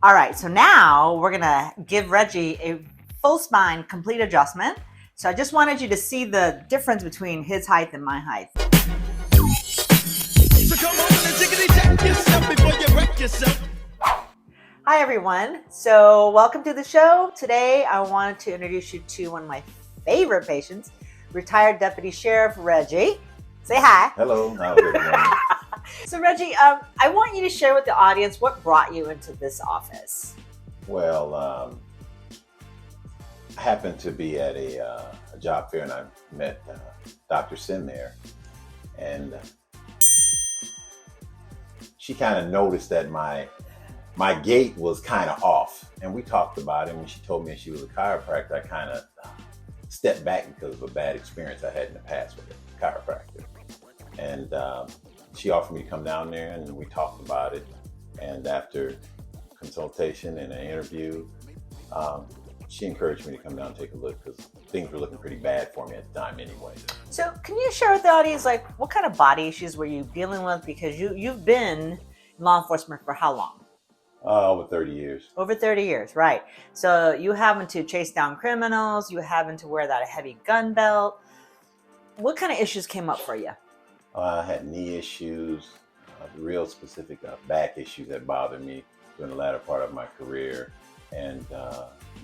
All right, so now we're gonna give Reggie a full spine complete adjustment. So I just wanted you to see the difference between his height and my height. So come on and jiggity-jack yourself before you wreck yourself. Hi everyone, so welcome to the show. Today I wanted to introduce you to one of my favorite patients, retired Deputy Sheriff Reggie. Say hi. Hello. How are you? So Reggie, I want you to share with the audience what brought you into this office. Well, I happened to be at a job fair and I met Dr. Syn there, and she kind of noticed that my gait was kind of off, and we talked about it. And when she told me she was a chiropractor, I kind of stepped back because of a bad experience I had in the past with a chiropractor, and she offered me to come down there, and we talked about it. And after consultation and an interview, she encouraged me to come down and take a look because things were looking pretty bad for me at the time anyway. So can you share with the audience, like, what kind of body issues were you dealing with? Because you've been in law enforcement for how long? Over 30 years. Over 30 years, right. So you having to chase down criminals, you having to wear that heavy gun belt. What kind of issues came up for you? I had knee issues, real specific back issues that bothered me during the latter part of my career, and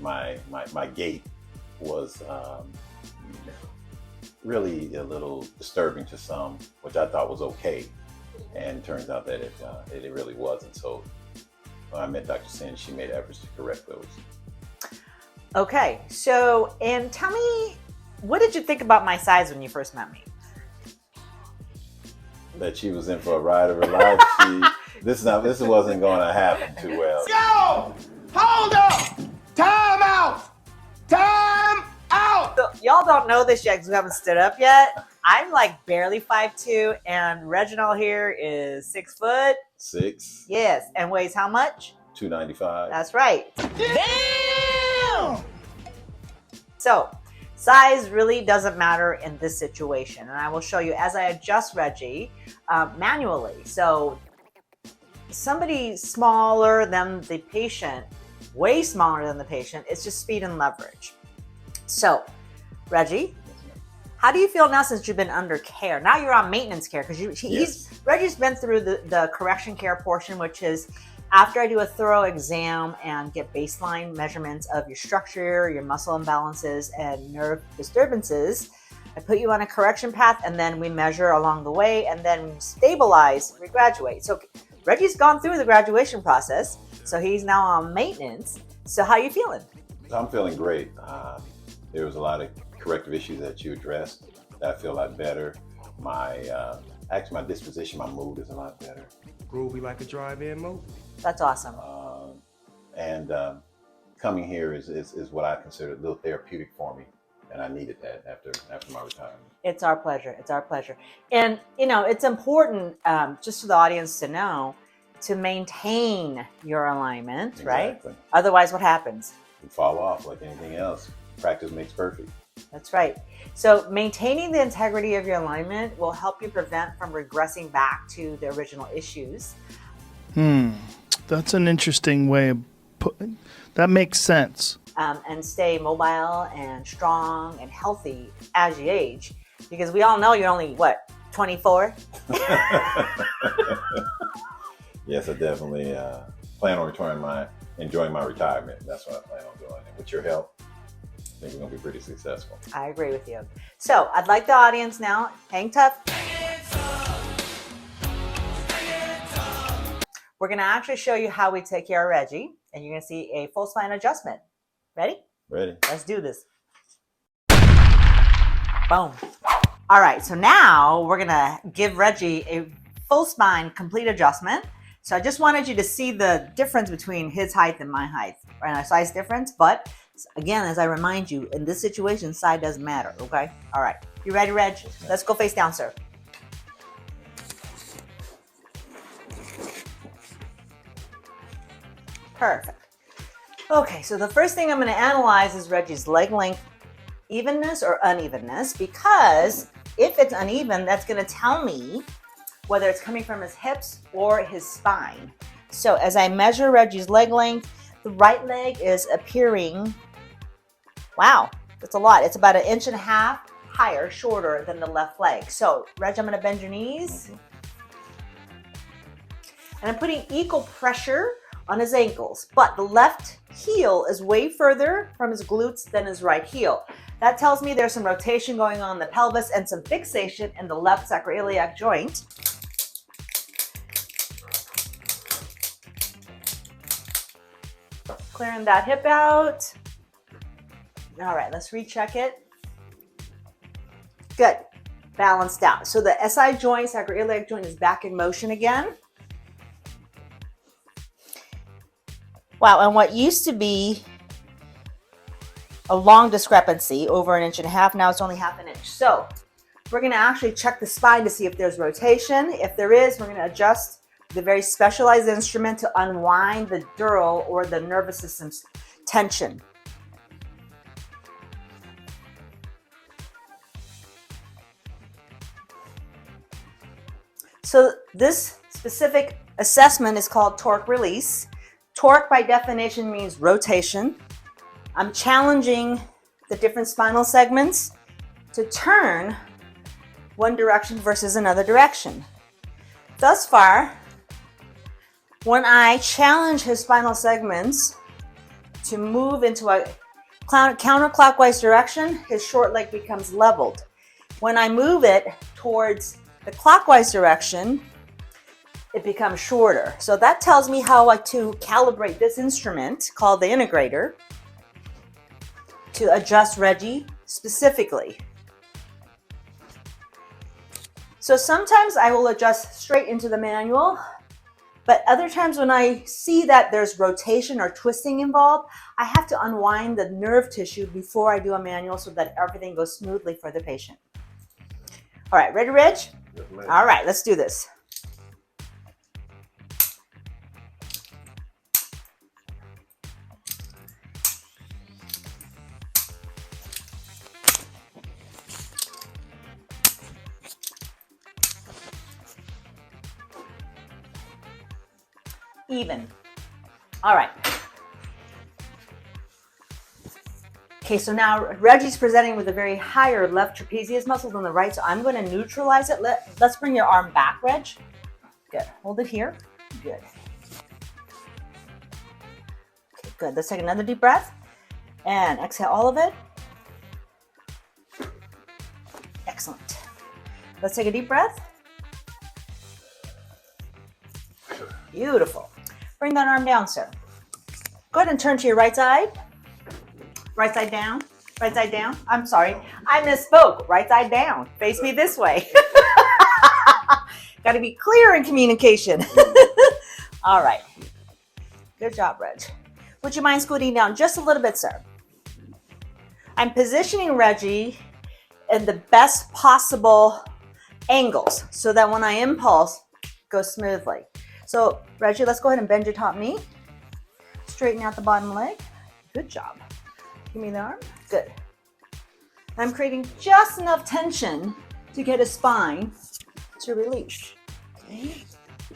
my gait was really a little disturbing to some, which I thought was okay, and turns out that it really wasn't. So when I met Dr. Syn, she made efforts to correct those. Okay, so and tell me, what did you think about my size when you first met me? That she was in for a ride of her life. This wasn't going to happen too well. Yo, hold up, time out, time out. So, y'all don't know this yet because we haven't stood up yet. I'm like barely 5'2", and Reginald here is 6 foot. 6. Yes, and weighs how much? 295. That's right. Damn. So size really doesn't matter in this situation, and I will show you as I adjust Reggie manually. So somebody smaller than the patient, way smaller than the patient, it's just speed and leverage. So Reggie, how do you feel now since you've been under care? Now you're on maintenance care because Reggie's been through the correction care portion, which is after I do a thorough exam and get baseline measurements of your structure, your muscle imbalances, and nerve disturbances, I put you on a correction path, and then we measure along the way, and then we stabilize, we graduate. So Reggie's gone through the graduation process, so he's now on maintenance. So how are you feeling? I'm feeling great. There was a lot of corrective issues that you addressed that I feel a lot better. Actually, my disposition, my mood is a lot better. Groovy like a drive-in movie. That's awesome. And coming here is what I consider a little therapeutic for me, and I needed that after my retirement. It's our pleasure. It's our pleasure. And you know, it's important just for the audience to know to maintain your alignment, Exactly. right? Otherwise, what happens? You fall off like anything else. Practice makes perfect. That's right. So maintaining the integrity of your alignment will help you prevent from regressing back to the original issues. That's an interesting way of putting. That makes sense. And stay mobile and strong and healthy as you age, because we all know you're only, what, 24? Yes, I definitely plan on enjoying my retirement. That's what I plan on doing. And with your help, I think we're going to be pretty successful. I agree with you. So I'd like the audience now, hang tough. We're going to actually show you how we take care of Reggie, and you're going to see a full spine adjustment. Ready? Ready. Let's do this. Boom. All right, so now we're going to give Reggie a full spine complete adjustment. So I just wanted you to see the difference between his height and my height, right? A size difference, but again, as I remind you, in this situation, size doesn't matter, okay? All right, you ready, Reg? Let's go face down, sir. Perfect. Okay, so the first thing I'm going to analyze is Reggie's leg length evenness or unevenness, because if it's uneven, that's going to tell me whether it's coming from his hips or his spine. So as I measure Reggie's leg length, the right leg is appearing, wow, that's a lot. It's about 1.5 inches higher, shorter than the left leg. So Reg, I'm gonna bend your knees. And I'm putting equal pressure on his ankles, but the left heel is way further from his glutes than his right heel. That tells me there's some rotation going on in the pelvis and some fixation in the left sacroiliac joint. Clearing that hip out. All right, let's recheck it. Good, balanced out. So the SI joint, sacroiliac joint, is back in motion again. Wow, and what used to be a long discrepancy, over 1.5 inches, now it's only 0.5 inch. So we're gonna actually check the spine to see if there's rotation. If there is, we're gonna adjust the very specialized instrument to unwind the dural or the nervous system's tension. So this specific assessment is called torque release. Torque by definition means rotation. I'm challenging the different spinal segments to turn one direction versus another direction. Thus far, when I challenge his spinal segments to move into a counterclockwise direction, his short leg becomes leveled. When I move it towards the clockwise direction, it becomes shorter. So that tells me how to calibrate this instrument called the integrator to adjust Reggie specifically. So sometimes I will adjust straight into the manual, but other times when I see that there's rotation or twisting involved, I have to unwind the nerve tissue before I do a manual so that everything goes smoothly for the patient. All right, ready, Reg? Yes, ma'am. All right, let's do this. Even. All right. Okay, so now Reggie's presenting with a very higher left trapezius muscle than the right, so I'm going to neutralize it. Let's bring your arm back, Reg. Good. Hold it here. Good. Okay, good. Let's take another deep breath and exhale all of it. Excellent. Let's take a deep breath. Beautiful. Bring that arm down, sir. Go ahead and turn to your right side. Right side down. Right side down. I'm sorry. I misspoke. Right side down. Face me this way. Got to be clear in communication. All right. Good job, Reg. Would you mind scooting down just a little bit, sir? I'm positioning Reggie in the best possible angles so that when I impulse, it goes smoothly. So, Reggie, let's go ahead and bend your top knee. Straighten out the bottom leg. Good job. Give me the arm. Good. I'm creating just enough tension to get his spine to release. Okay.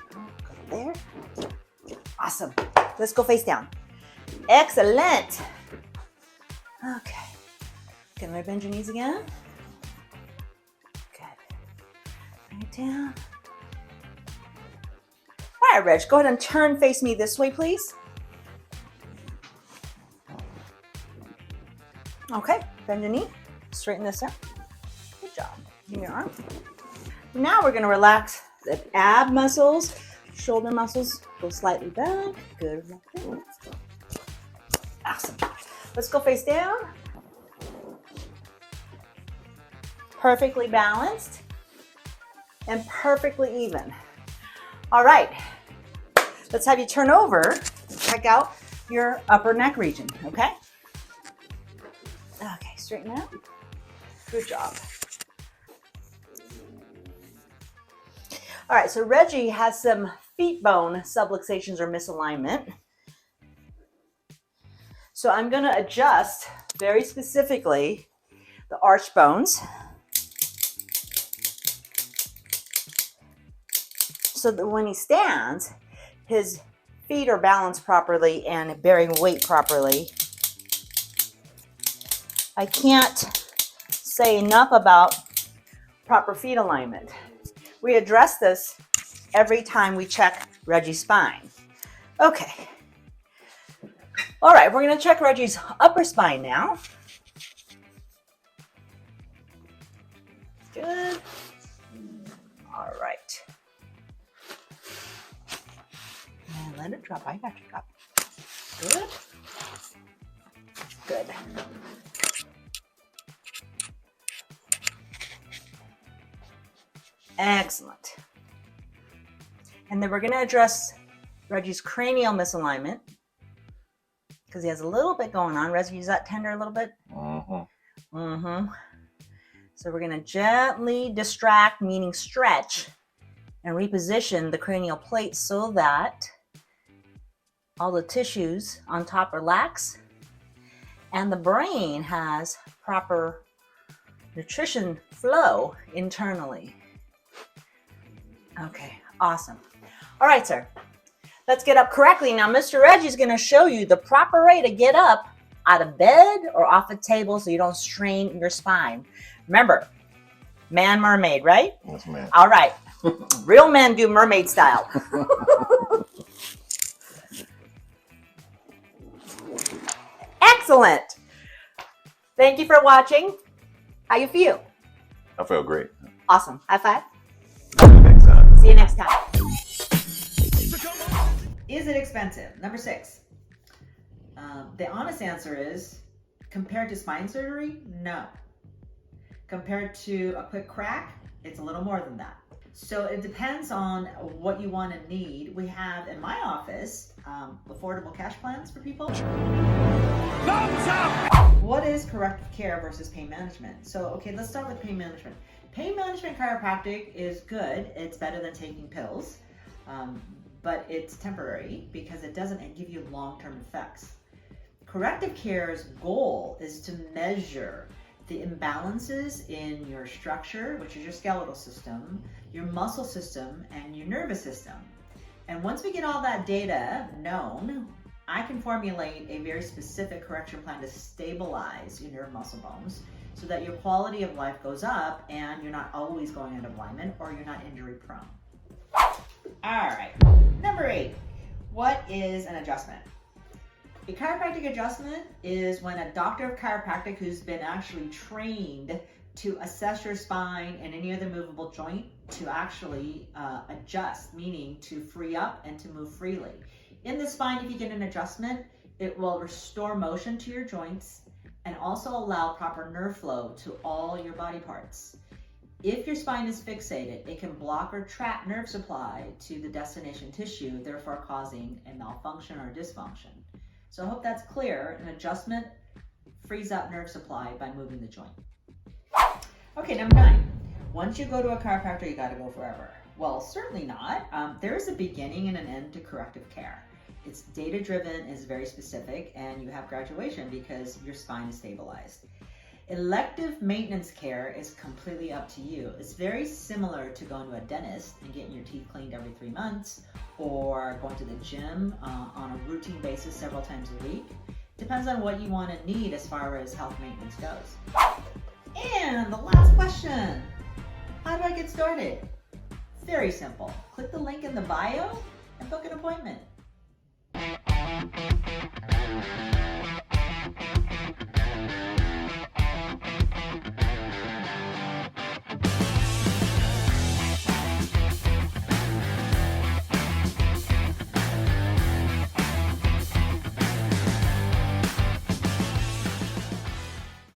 Go there. Awesome. Let's go face down. Excellent. Okay. Can I bend your knees again? Good. Bring it down. All right, Reg, go ahead and turn, face me this way, please. Okay, bend your knee, straighten this out. Good job. Give me your arm. Now we're gonna relax the ab muscles, shoulder muscles, go slightly back. Good. Awesome. Let's go face down. Perfectly balanced and perfectly even. All right, let's have you turn over, check out your upper neck region, okay? Okay, straighten out. Good job. All right, so Reggie has some feet bone subluxations or misalignment. So I'm gonna adjust very specifically the arch bones so that when he stands, his feet are balanced properly and bearing weight properly. I can't say enough about proper feet alignment. We address this every time we check Reggie's spine. Okay. All right, we're going to check Reggie's upper spine now. Good. All right. And let it drop. I got you. Drop. Good. Good. Excellent. And then we're going to address Reggie's cranial misalignment because he has a little bit going on. Reggie, is that tender a little bit? Mm-hmm. Mm-hmm. So we're going to gently distract, meaning stretch, and reposition the cranial plate so that all the tissues on top relax and the brain has proper nutrition flow internally. Okay, awesome. All right, sir. Let's get up correctly. Now, Mr. Reggie's going to show you the proper way to get up out of bed or off a table so you don't strain your spine. Remember, man, mermaid, right? Yes, ma'am. All right. Real men do mermaid style. Excellent. Thank you for watching. How you feel? I feel great. Awesome. High five. Next time. See you next time. Is it expensive? Number 6. The honest answer is, compared to spine surgery, no. Compared to a quick crack, it's a little more than that. So it depends on what you want and need. We have in my office affordable cash plans for people. Thumbs up! What is corrective care versus pain management? So, okay, let's start with pain management. Pain management chiropractic is good. It's better than taking pills, but it's temporary because it doesn't give you long-term effects. Corrective care's goal is to measure the imbalances in your structure, which is your skeletal system, your muscle system, and your nervous system. And once we get all that data known, I can formulate a very specific correction plan to stabilize your nerve muscle bones so that your quality of life goes up and you're not always going out of alignment or you're not injury prone. All right, number 8, what is an adjustment? A chiropractic adjustment is when a doctor of chiropractic who's been actually trained to assess your spine and any other movable joint to actually adjust, meaning to free up and to move freely. In the spine, if you get an adjustment, it will restore motion to your joints and also allow proper nerve flow to all your body parts. If your spine is fixated, it can block or trap nerve supply to the destination tissue, therefore causing a malfunction or dysfunction. So I hope that's clear. An adjustment frees up nerve supply by moving the joint. Okay, number 9. Once you go to a chiropractor, you got to go forever. Well, certainly not. There is a beginning and an end to corrective care. It's data-driven, is very specific, and you have graduation because your spine is stabilized. Elective maintenance care is completely up to you. It's very similar to going to a dentist and getting your teeth cleaned every 3 months or going to the gym on a routine basis several times a week. Depends on what you want and need as far as health maintenance goes. And the last question, how do I get started? Very simple. Click the link in the bio and book an appointment.